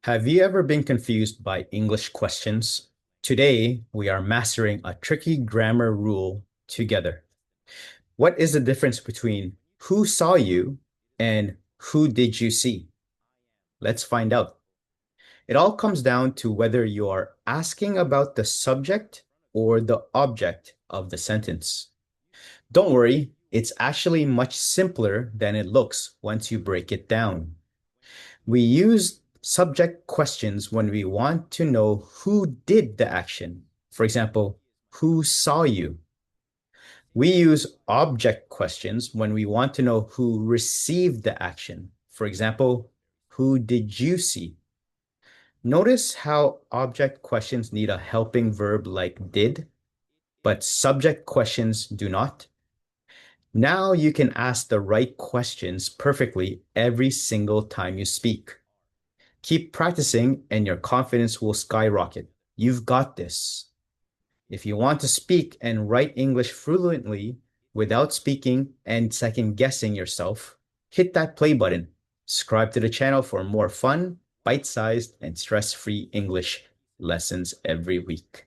Have you ever been confused by English questions? Today, we are mastering a tricky grammar rule together. What is the difference between who saw you and who did you see? Let's find out. It all comes down to whether you are asking about the subject or the object of the sentence. Don't worry, it's actually much simpler than it looks once you break it down. We use subject questions when we want to know who did the action. For example, who saw you? We use object questions when we want to know who received the action. For example, who did you see? Notice how object questions need a helping verb like did, but subject questions do not. Now you can ask the right questions perfectly every single time you speak. Keep practicing and your confidence will skyrocket. You've got this. If you want to speak and write English fluently without speaking and second guessing yourself, hit that play button. Subscribe to the channel for more fun, bite-sized, and stress-free English lessons every week.